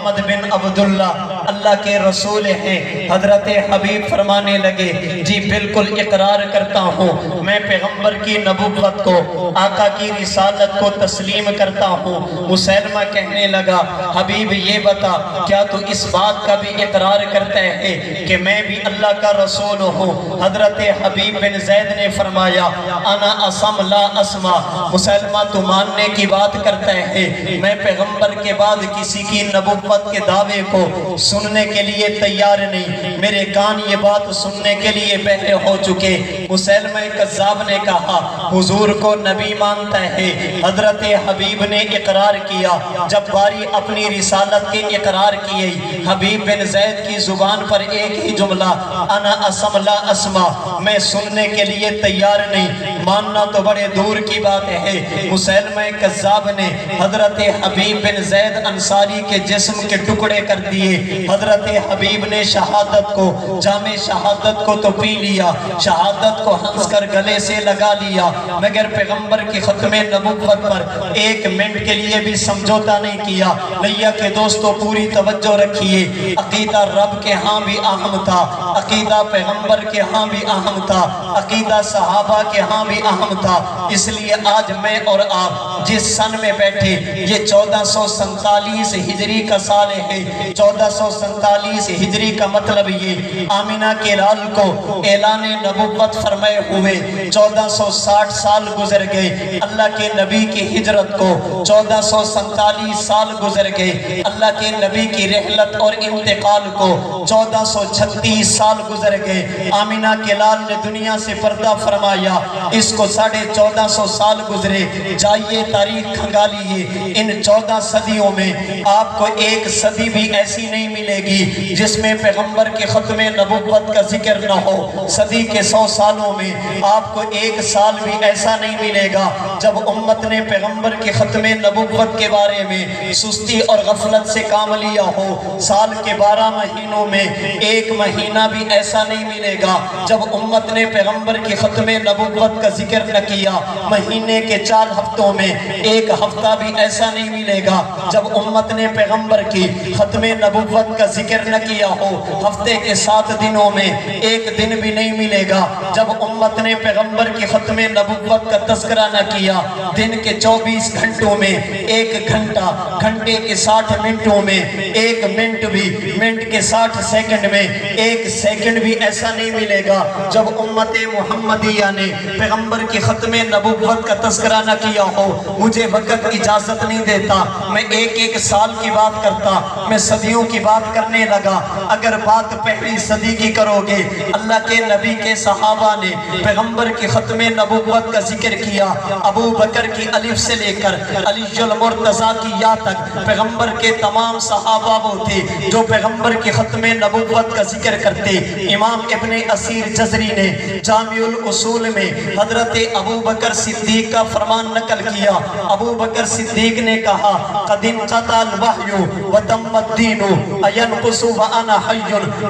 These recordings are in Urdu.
محمد بن عبداللہ اللہ کے رسول ہیں۔ حضرت حبیب فرمانے لگے جی بالکل اقرار کرتا ہوں، میں پیغمبر کی نبوت کو، آقا کی رسالت کو تسلیم کرتا ہوں۔ مسلمہ کہنے لگا حبیب یہ بتا کیا تو اس بات کا بھی اقرار کرتا ہے کہ میں بھی اللہ کا رسول ہوں؟ حضرت حبیب بن زید نے فرمایا انا اسم لا اسمع، مسلمہ تو ماننے کی بات کرتا ہے، میں پیغمبر کے بعد کسی کی نبوت کے دعوے کو سننے کے لیے تیار نہیں، میرے کان یہ بات سننے کے لیے بہرے ہو چکے۔ مسلمہ کذاب نے کہا حضور کو نبی مانتا ہے۔ حضرت حبیب نے اقرار کیا، جب باری اپنی رسالت کے اقرار کیے، حبیب بن زید کی زبان پر ایک ہی جملہ انا اسم لا اسمع، میں سننے کے لیے تیار نہیں، ماننا تو بڑے دور کی بات ہے۔ مسلمہ کذاب نے حضرت حبیب بن زید انصاری کے جسم کے ٹکڑے کر دیے۔ حضرت حبیب نے شہادت کو، جام شہادت کو تو پی لیا، شہادت کو ہنس کر گلے سے لگا لیا، مگر پیغمبر کی ختم نبوت پر ایک منٹ کے لیے بھی سمجھوتا نہیں کیا۔ لیا کے دوستو پوری توجہ رکھیے، عقیدہ رب کے ہاں بھی اہم تھا، عقیدہ پیغمبر کے ہاں بھی اہم تھا، عقیدہ صحابہ کے ہاں بھی اہم تھا۔ اس لیے آج میں اور آپ جس سن میں بیٹھے، یہ 1447 ہجری کا سال ہے۔ 1447 ہجری کا مطلب یہ آمینہ کے لال کو اعلان نبوت فرمائے ہوئے 1460 سال گزر گئے، اللہ کے نبی کی ہجرت کو 1447 سال گزر گئے، اللہ کے نبی کی رحلت اور انتقال کو 1436 سال گزر گئے۔ آمینہ کے لال نے دنیا سے پردہ فرمایا، اس کو 1450 سال گزرے۔ جائیے تاریخ کھنگالیے، ان 14 صدیوں میں آپ کو ایک صدی بھی ایسی نہیں ملے گی جس میں پیغمبر کے ختم نبوت کا ذکر نہ ہو۔ صدی کے 100 سالوں میں آپ کو ایک سال بھی ایسا نہیں ملے گا جب امت نے پیغمبر کے ختم نبوت کے بارے میں سستی اور غفلت سے کام لیا ہو۔ سال کے 12 مہینوں میں ایک مہینہ بھی ایسا نہیں ملے گا جب امت نے پیغمبر کی ختم نبوت کا ذکر نہ کیا۔ مہینے کے 4 ہفتوں میں ایک ہفتہ بھی ایسا نہیں ملے گا جب امت نے پیغمبر کی ختم نبوت کا ذکر نہ کیا ہو۔ ہفتے کے 7 دنوں میں ایک دن بھی نہیں ملے گا جب امت نے پیغمبر کی ختم نبوت کا تذکرہ نہ کیا۔ دن کے 24 گھنٹوں میں ایک گھنٹہ، گھنٹے کے 60 منٹوں میں ایک منٹ بھی، منٹ کے 60 سیکنڈ میں ایک سیکنڈ بھی ایسا نہیں ملے گا جب امت محمدیہ نے پیغمبر کی ختم نبوت کا تذکرہ نہ کیا ہو۔ مجھے وقت اجازت نہیں دیتا، میں ایک سال کی بات کرتا، میں صدیوں کی بات کرنے لگا۔ اگر بات پہلی صدی کی کرو گے، اللہ کے نبی کے صحابہ نے پیغمبر کی ختم نبوت کا ذکر کیا۔ ابو بکر کی الف سے لے کر علی المرتضیٰ کی یا تک پیغمبر کے تمام صحابہ وہ تھے جو پیغمبر کی ختم نبوت کا ذکر کرتے۔ امام ابن اسیر جزری نے جامع الاصول میں حضرت ابو بکر صدیق کا فرمان نقل کیا۔ ابو بکر صدیق نے کہا قد انقطع الوحی وتم الدین اینقص وانا حی،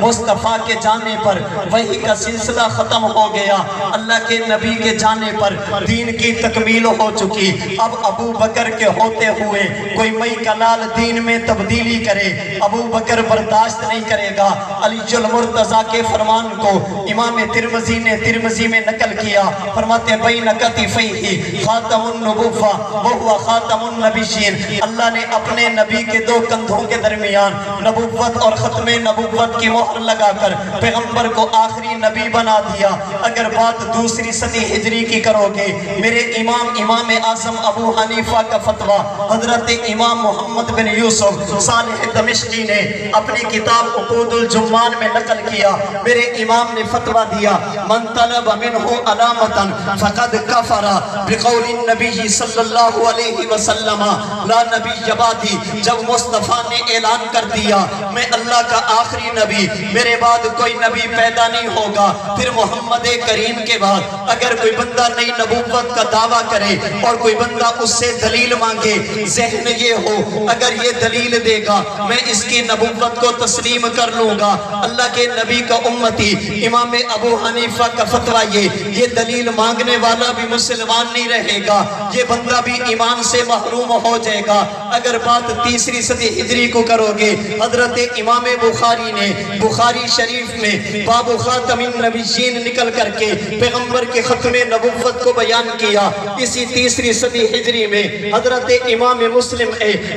مصطفیٰ کے جانے پر وحی کا سلسلہ ختم ہو گیا، اللہ کے نبی کے جانے پر دین کی تکمیل ہو چکی۔ اب ابو بکر کے ہوتے ہوئے کوئی مئی کا لال دین میں تبدیلی کرے، ابو بکر برداشت نہیں کرے گا۔ علی المرتضیٰ کے فرمان کو امام ترمذی نے ترمذی میں نقل کیا، فرماتے بین کتفیہ خاتم النبوہ وہو خاتم النبیین، اللہ نے اپنے نبی کے 2 کندھوں کے درمیان نبوت اور ختم نبوت کی مہر لگا کر پیغمبر کو آخری نبی بنا دیا۔ اگر بات دوسری صدی ہجری کی کرو گے، میرے امام اعظم ابو حنیفہ کا فتویٰ حضرت امام محمد بن یوسف صالح دمشقی نے اپنی کتاب عقود الجمان میں نقل کیا۔ میرے امام نے فتویٰ دیا من طلب منہ علامتا فقد کفر بقول النبی صلی اللہ علیہ وسلم لا نبی بعدی۔ جب مصطفیٰ نے اعلان کر دیا میں اللہ کا آخری نبی، میرے بعد کوئی نبی پیدا نہیں ہوگا، پھر محمد کریم کے بعد اگر کوئی بندہ نئی نبوت کا دعویٰ کرے اور کوئی بندہ اس سے دلیل مانگے، ذہن یہ ہو اگر یہ دلیل دے گا میں اس کی نبوت کو تسلیم کر لوں گا۔ اللہ کے نبی کا امتی امام ابو حنیفہ کا فتویٰ یہ دلیل مانگنے والا بھی مسلمان نہیں رہے گا، یہ بندہ بھی ایمان سے محروم ہو جائے گا۔ اگر بات تیسری صدی ہجری کو کرو گے، حضرت امام بخاری نے بخاری شریف میں باب خاتم النبیین نکل کر کے پیغمبر کے ختم نبوت کو بیان کیا۔ اسی تیسری صدی ہجری میں حضرت امام مسلم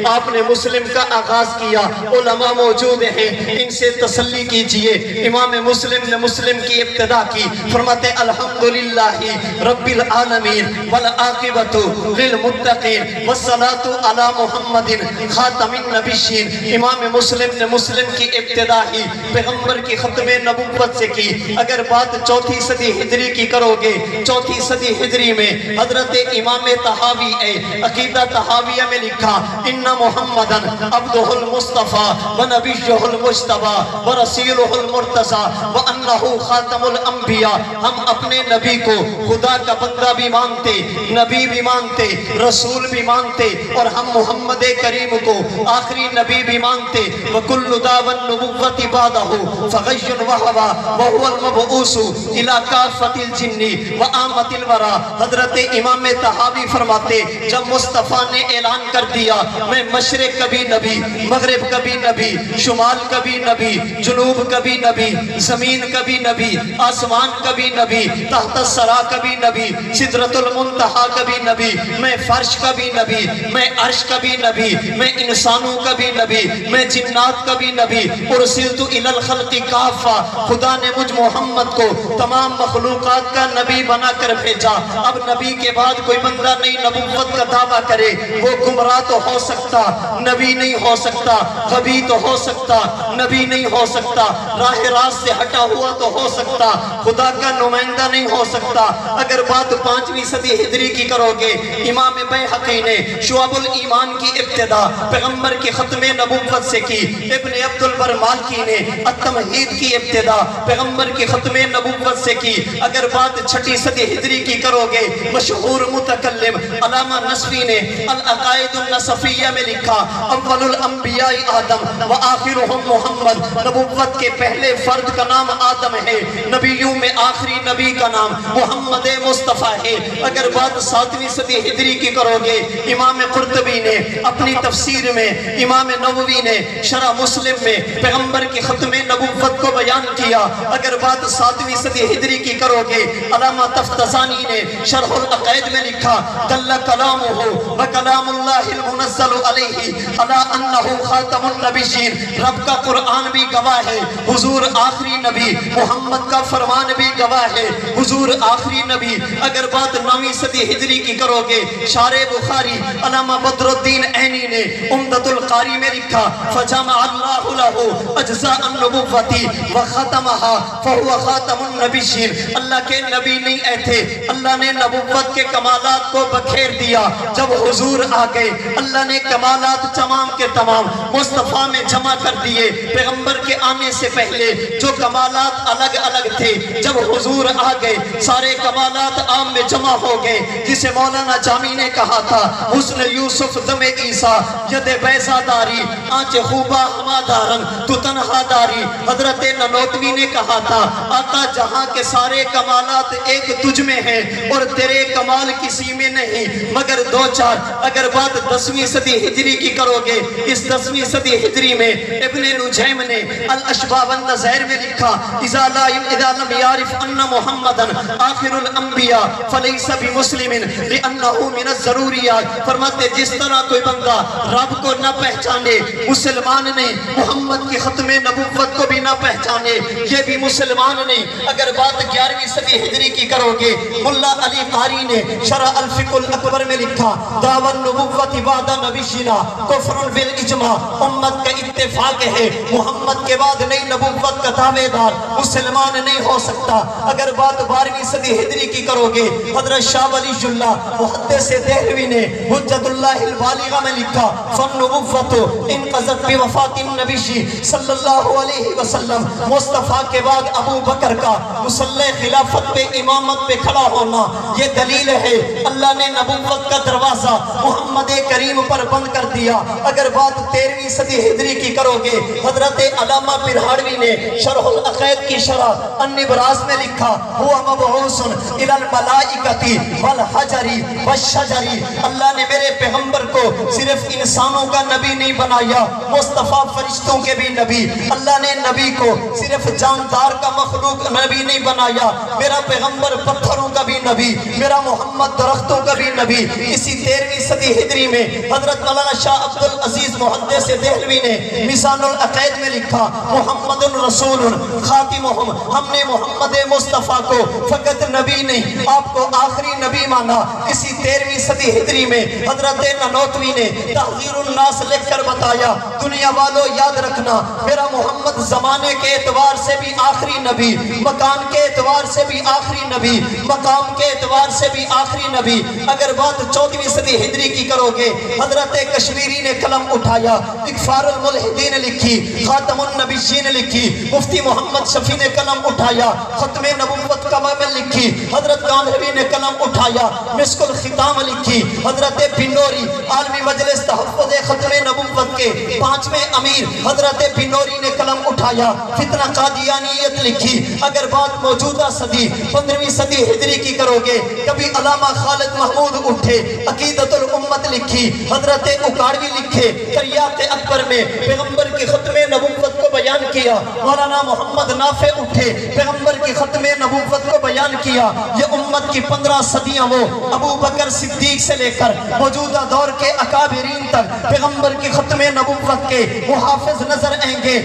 آپ نے مسلم کا آغاز کیا۔ علماء موجود ہیں، ان سے تسلی کیجئے۔ امام مسلم نے مسلم کی ابتدا کی، فرماتے الحمدللہ رب العالمین والعاقبۃ للمتقین والصلاۃ علی محمد خاتم النبیین۔ امام مسلم نے مسلم کی ابتدا ہی پیغمبر کی ختم نبوت سے کی۔ اگر بات چوتھی صدی ہجری کی کرو گے، چوتھی صدی ہجری میں حضرت امام طحاوی عقیدہ طحاویہ میں لکھا ان محمدن عبدہ المصطفیٰ ونبیہ المجتبیٰ ورسولہ المرتضیٰ وانہ خاتم الانبیاء۔ ہم اپنے نبی کو خدا کا بندہ بھی مانتے، نبی بھی مانتے، رسول بھی مانتے، اور ہم محمد کریم کو آخری نبی بھی مانتے۔ وَكُلُّ دَعْوَى النُّبُوَّةِ بَعْدَهُ فَغَيٌّ وَهَوَى وَهُوَ الْمَبْعُوثُ إِلَى كَافَّةِ الْجِنِّ وَعَامَّةِ الْوَرَىٰ۔ حضرت امام طحاوی فرماتے جب مصطفیٰ نے اعلان کر دیا میں مشرق کا بھی نبی، مغرب کا بھی نبی، شمال کا بھی نبی، جنوب کا بھی نبی، زمین کا بھی نبی، آسمان کا بھی نبی، تحت الثری کا بھی نبی، سدرۃ المنتہا کا بھی نبی، میں فرش کا بھی نبی، میں عرش کا بھی نبی، میں انسانوں کا بھی نبی، میں جنات کا بھی نبی، ارسلت الی الخلق کافہ۔ خدا نے مجھ محمد کو تمام مخلوقات کا نبی بنا کر بھیجا۔ اب نبی کے بعد کوئی بندہ نئی نبوت کا دعویٰ کرے وہ گمراہ تو ہو سکتا، نبی نہیں ہو سکتا، غبی تو ہو سکتا، نبی نہیں ہو سکتا، راہ راست سے ہٹا ہوا تو ہو سکتا، خدا کا نمائندہ نہیں ہو سکتا۔ اگر بات پانچویں صدی ہجری کی کرو گے، امام بیہقی نے شعب الایمان کی ابتدا پیغمبر کی ختم نبوت سے کی۔ ابن عبد البر مالکی نے التمہید کی ابتدا پیغمبر کی ختم نبوت سے کی۔ اگر بات چھٹی صدی ہجری کی کرو گے، مشہور متکلم علامہ نصفی نے العقائد النصفیہ میں لکھا اول الانبیاء آدم و آخرهم محمد۔ نبوت کے پہلے فرد کا نام آدم ہے، نبیوں میں آخری نبی کا نام محمد مصطفیٰ ہے۔ اگر بات ساتویں صدی ہجری کی کرو گے، امام قرطبی نے اپنی تفسیر میں، امام نووی نے شرح مسلم میں پیغمبر کی ختم نبوت کو بیان کیا۔ اگر بات ساتویں صدی ہجری کی کرو گے، علامہ تفتزانی نے شرح العقائد میں لکھا دل کلامہ وکلام اللہ المنزل علیہ علی انہ خاتم النبیین۔ رب کا قرآن بھی گواہ ہے، حضور آخری نبی، محمد کا فرمان بھی گواہ ہے، حضور آخری نبی۔ اگر بات نویں صدی ہجری کی کرو گے، شارح بخاری علامہ بدر الدین عینی نے عمدۃ القاری میں لکھا فجمع اللہ لہ اجزاء النبوۃ وختمها فهو خاتم النبیین۔ اللہ کے نبی نہیں اے تھے، اللہ نے نبوت کے کمالات کو بکھیر دیا۔ جب حضور آ گئے، اللہ نے کمالات تمام کے تمام مصطفیٰ میں جمع کر دیے۔ پیغمبر کے آنے سے پہلے جو کمالات الگ الگ تھے، جب حضور آ گئے سارے کمالات عام میں جمع ہو گئے۔ جسے مولانا جامی نے کہا تھا حسن یوسف دم عیسیٰ ید بیضا داری آنچ خوبہ ہما دارن تو تنہا داری۔ حضرت ننوتوی نے کہا تھا آقا جہاں کے سارے کمالات ایک تجھ میں ہیں اور تیرے کمال کسی میں نہیں مگر دو چار۔ اگر بات 10ویں صدی ہجری کی کرو گے، اس 10ویں صدی ہجری میں ابن نجیم نے الاشباب النظیر میں لکھا اذا لم یعرف ان محمدن آخر الانبیاء فلیس بمسلم لانہ من الضروریات۔ فرماتے جس طرح کوئی بندہ رب کو نہ پہچانے مسلمان نہیں، محمد کی ختم نبوت کو بھی نہ پہچانے یہ بھی مسلمان نہیں۔ اگر بات 11ویں صدی ہجری کی کرو گے، ملا علی قاری نے شرح الفقہ الاکبر میں لکھا دعوی النبوت بعد نبینا کفر بالاجماع۔ امت کا اتفاق ہے محمد کے بعد نئی نبوت کا دعوے دار مسلمان نہیں ہو سکتا۔ اگر بات 12ویں صدی ہجری کی کرو گے، حضرت شاہ ولی اللہ محدث دہلوی نے حجت اللہ البالغہ میں لکھا فالنبوت انقضت بوفات النبی صلی اللہ علیہ وسلم۔ مصطفیٰ کے بعد ابو بکر کا مصلی خلافت پہ امامت پہ کھڑا ہونا یہ دلیل ہے اللہ نے نبوت کا دروازہ محمد کریم پر بند کر دیا۔ اگر بات 13ویں صدی ہجری کی کرو گے، حضرت علامہ برہاڑوی نے شرح العقائد کی شرح النبراس میں لکھا ہوا مبعوث الی الملائکۃ والحجر والشجر۔ اللہ نے میرے پیغمبر کو صرف انسانوں کا نبی نہیں بنایا، مصطفیٰ فرشتوں کے بھی نبی۔ اللہ نے نبی کو صرف جاندار کا مخلوق نبی نہیں بنایا، میرا پیغمبر پتھروں کا بھی نبی، میرا محمد درختوں کا بھی نبی۔ اسی 13ویں صدی ہجری میں حضرت مولانا شاہ عبدالعزیز محدث دہلوی نے میزان العقائد میں لکھا، محمد رسول خاتمہم، ہم نے محمد مصطفیٰ کو فقط نبی نہیں آپ کو آخری نبی مانا۔ اسی 13ویں صدی ہجری میں حضرت نانوتوی نے تحذیر الناس لکھ کر بتایا، دنیا والوں یاد رکھنا میرا محمد زمانے کے اعتبار سے بھی آخری نبی، مکان کے اعتبار سے بھی آخری نبی، مقام کے اعتبار سے بھی آخری نبی۔ اگر بات 14ویں صدی ہجری کی کرو گے، حضرت کشمیری نے قلم اٹھایا، اکفار الملحدین لکھی، خاتم النبیین لکھی، مفتی محمد شفیع نے قلم اٹھایا، ختم نبوت کامل لکھی، حضرت گاندھوی نے قلم اٹھایا، مسک الختام لکھی، حضرت بنوری عالمی مجلس تحفظ ختم نبوت کے 5ویں امیر حضرت بنوری نے قلم اٹھایا، فتنہ قادیانیت لکھی۔ اگر بات موجودہ صدی 15ویں صدی ہجری کی کرو گے، کبھی علامہ خالد محمود اٹھے، عقیدت الامت لکھی، حضرت اکاڑوی لکھے، تریاق اکبر میں پیغمبر کی ختم نبوت کو بیان کیا، مولانا محمد نافع اٹھے، پیغمبر کی ختم نبوت کو بیان کیا۔ یہ امت کی 15 صدیاں وہ ابو بکر صدیق سے لے کر موجودہ دور کے اکابرین تک پیغمبر کی ختم نبوت کے محافظ نظر آئیں گے۔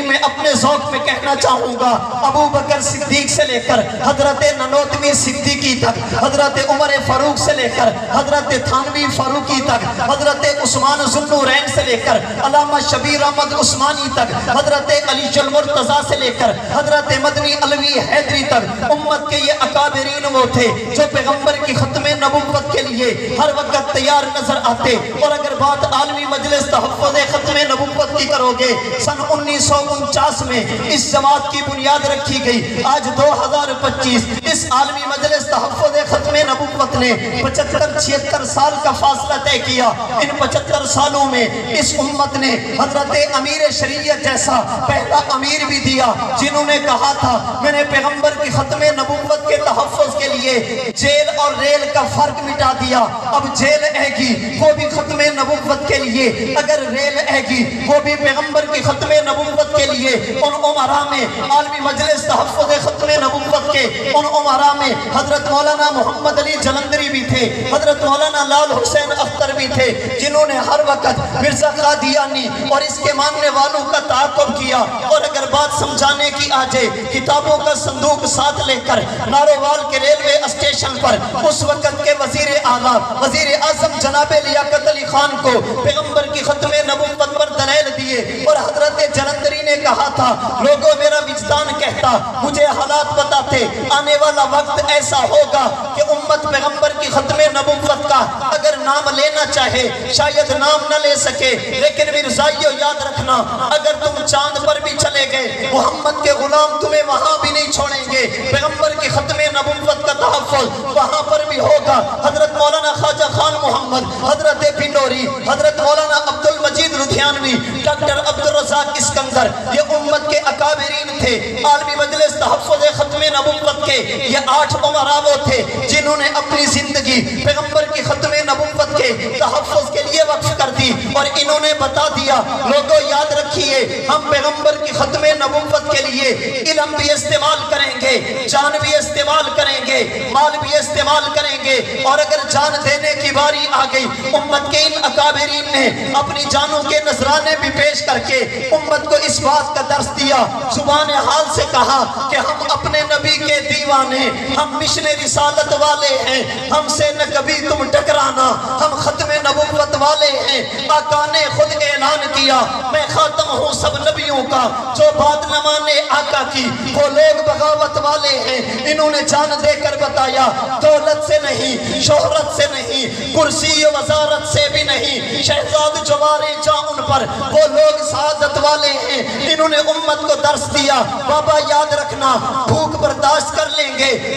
میں اپنے ذوق میں کہنا چاہوں گا، ابو بکر صدیق سے لے کر حضرت نانوتوی صدیقی تک، حضرت عمر فاروق سے لے کر حضرت تھانوی فاروقی تک، حضرت عثمان ذوالنورین سے لے کر علامہ شبیر احمد عثمانی تک، حضرت علی المرتضیٰ سے لے کر حضرت مدنی علوی حیدری تک، امت کے یہ اکابرین وہ تھے جو پیغمبر کی ختم نبوت کے لیے ہر وقت تیار نظر آتے۔ اور اگر بات عالمی مجلس تحفظ ختم نبوت کی کرو گے، سن 1949 میں اس جماعت کی بنیاد رکھی گئی، آج 2025 اس عالمی مجلس تحفظ ختم نبوت نے 75-76 سال کا فاصلہ طے کیا۔ ان 75 سالوں میں اس امت نے حضرت امیر شریعت جیسا پہلا امیر بھی دیا، جنہوں نے کہا تھا میں نے پیغمبر کی ختم نبوت کے تحفظ کے لیے جیل اور ریل کا فرق مٹا دیا۔ اب جیل آئے گی وہ بھی ختم نبوت کے لیے، اگر ریل آئے گی وہ بھی پیغمبر کی ختم نبوت کے لیے۔ ان عمرہ میں عالمی مجلس تحفظ ختم نبوت کے ان عمرہ میں حضرت مولانا محمد علی جلندری بھی تھے، حضرت مولانا لال حسین اختر بھی تھے، جنہوں نے ہر وقت مرزا قادیانی اور اس کے ماننے والوں کا تعاقب کیا۔ اور اگر بات سمجھانے کی آ جائے، کتابوں کا صندوق ساتھ لے کر نارووال کے ریلوے اسٹیشن پر اس وقت کے وزیر اعلیٰ وزیر اعظم جناب لیاقت علی خان کو پیغمبر کی ختم نبوت پر دلائل دیے، اور حضرت جلندری نے کہا تھا لوگوں میرا وجدان کہتا، مجھے حالات بتاتے آنے والا وقت ایسا ہوگا کہ امت پیغمبر کی ختم نبوت کا اگر نام لینا چاہے شاید نام نہ لے سکے، لیکن مرزائیو یاد رکھنا اگر تم چاند پر بھی چلے گئے محمد کے غلام تمہیں وہاں بھی نہیں چھوڑیں گے، پیغمبر کی ختم نبوت کا تحفظ وہاں پر بھی ہوگا۔ حضرت مولانا خواجہ خان محمد، حضرت بنوری، حضرت مولانا عبدالمجید لدھیانوی، ڈاکٹر عبدالرزاق اسکندر، یہ امت کے اکابرین تھے۔ عالمی مجلس تحفظ ختم نبوت کے یہ 8 عمراء وہ تھے جنہوں نے اپنی زندگی پیغمبر کی ختم نبوت کے تحفظ کے لیے وقف کر دی، اور انہوں نے بتا دیا لوگوں یاد رکھیے ہم پیغمبر کی ختم نبوت کے لیے علم بھی استعمال کریں گے، جان بھی استعمال کریں گے، مال بھی استعمال کریں گے، اور اگر جان دینے کی باری آ گئی امت کے ان اکابرین نے اپنی جانوں کے نذرانے بھی پیش کر کے امت کو اس بات کا درس دیا، زبان حال سے کہا کہ ہم اپنے نبی کے دیوانے، ہم مشن رسالت والے ہیں، ہم سے نہ کبھی تم ٹکرانا، ہم ختم نبوت والے ہیں۔ آقا نے خود اعلان کیا میں خاتم ہوں سب نبیوں کا، جو بات نہ مانے آقا کی وہ لوگ بغاوت والے ہیں۔ انہوں نے جان دے کر بتایا دولت سے نہیں، شہرت سے نہیں، کرسی وزارت سے بھی نہیں، شہزاد جوارے جاں ان پر وہ لوگ سعادت والے ہیں۔ انہوں نے امت کو درس دیا بابا یاد رکھنا بھوک برداشت کر لیں گے،